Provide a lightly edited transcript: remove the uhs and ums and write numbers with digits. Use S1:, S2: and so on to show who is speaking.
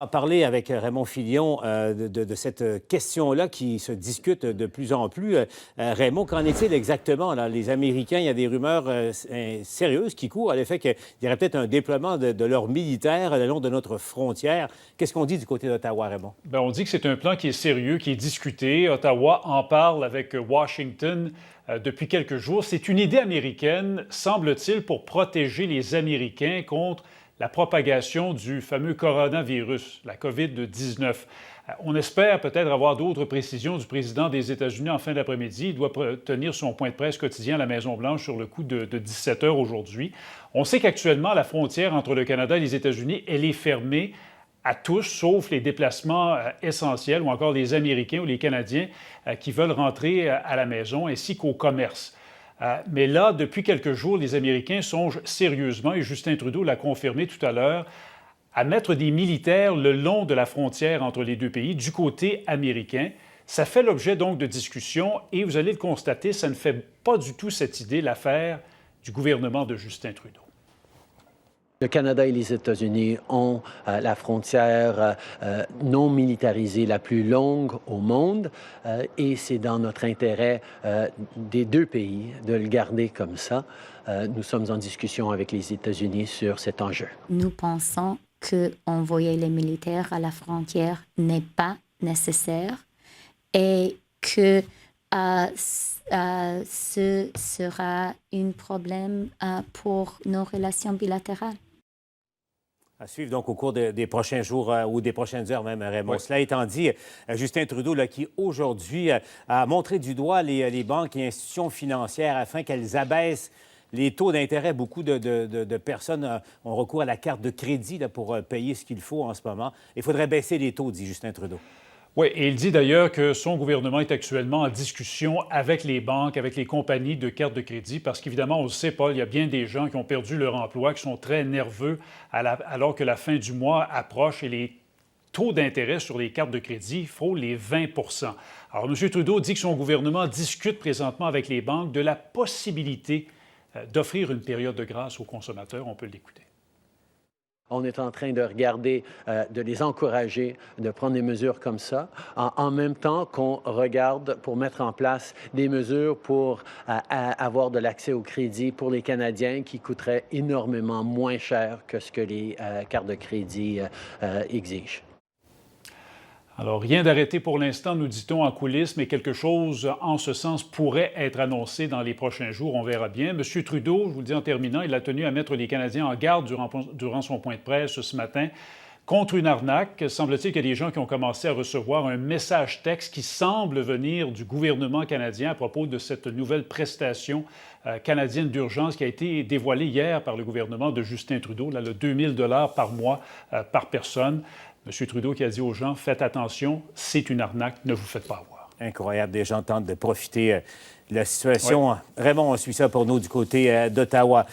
S1: On va parler avec Raymond Filion de cette question-là qui se discute de plus en plus. Raymond, qu'en est-il exactement? Là? Les Américains, il y a des rumeurs sérieuses qui courent à l'effet qu'il y aurait peut-être un déploiement de leurs militaires le long de notre frontière. Qu'est-ce qu'on dit du côté d'Ottawa, Raymond?
S2: Bien, on dit que c'est un plan qui est sérieux, qui est discuté. Ottawa en parle avec Washington depuis quelques jours. C'est une idée américaine, semble-t-il, pour protéger les Américains contre la propagation du fameux coronavirus, la COVID-19. On espère peut-être avoir d'autres précisions du président des États-Unis en fin d'après-midi. Il doit tenir son point de presse quotidien à la Maison-Blanche sur le coup de 17 heures aujourd'hui. On sait qu'actuellement, la frontière entre le Canada et les États-Unis, elle est fermée à tous, sauf les déplacements essentiels ou encore les Américains ou les Canadiens qui veulent rentrer à la maison, ainsi qu'au commerce. Mais là, depuis quelques jours, les Américains songent sérieusement, et Justin Trudeau l'a confirmé tout à l'heure, à mettre des militaires le long de la frontière entre les deux pays, du côté américain. Ça fait l'objet donc de discussions et vous allez le constater, ça ne fait pas du tout cette idée l'affaire du gouvernement de Justin Trudeau.
S3: Le Canada et les États-Unis ont la frontière non militarisée la plus longue au monde et c'est dans notre intérêt des deux pays de le garder comme ça. Nous sommes en discussion avec les États-Unis sur cet enjeu.
S4: Nous pensons qu'envoyer les militaires à la frontière n'est pas nécessaire et que ce sera un problème pour nos relations bilatérales.
S1: À suivre donc au cours des prochains jours ou des prochaines heures même, Raymond. Oui. Cela étant dit, Justin Trudeau, là, qui aujourd'hui a montré du doigt les banques et institutions financières afin qu'elles abaissent les taux d'intérêt. Beaucoup de personnes ont recours à la carte de crédit là, pour payer ce qu'il faut en ce moment. Il faudrait baisser les taux, dit Justin Trudeau.
S2: Oui, et il dit d'ailleurs que son gouvernement est actuellement en discussion avec les banques, avec les compagnies de cartes de crédit, parce qu'évidemment, on le sait, Paul, il y a bien des gens qui ont perdu leur emploi, qui sont très nerveux alors que la fin du mois approche et les taux d'intérêt sur les cartes de crédit frôlent les 20 % Alors, M. Trudeau dit que son gouvernement discute présentement avec les banques de la possibilité d'offrir une période de grâce aux consommateurs. On peut l'écouter.
S3: On est en train de regarder, de les encourager, de prendre des mesures comme ça, en même temps qu'on regarde pour mettre en place des mesures pour avoir de l'accès au crédit pour les Canadiens qui coûteraient énormément moins cher que ce que les cartes de crédit exigent.
S2: Alors, rien d'arrêté pour l'instant, nous dit-on en coulisses, mais quelque chose en ce sens pourrait être annoncé dans les prochains jours. On verra bien. M. Trudeau, je vous le dis en terminant, il a tenu à mettre les Canadiens en garde durant son point de presse ce matin contre une arnaque. Semble-t-il qu'il y a des gens qui ont commencé à recevoir un message texte qui semble venir du gouvernement canadien à propos de cette nouvelle prestation canadienne d'urgence qui a été dévoilée hier par le gouvernement de Justin Trudeau, là, le 2 000 $ par mois par personne. M. Trudeau qui a dit aux gens, faites attention, c'est une arnaque, ne vous faites pas avoir.
S1: Incroyable, des gens tentent de profiter de la situation. Oui. Raymond, on suit ça pour nous du côté d'Ottawa.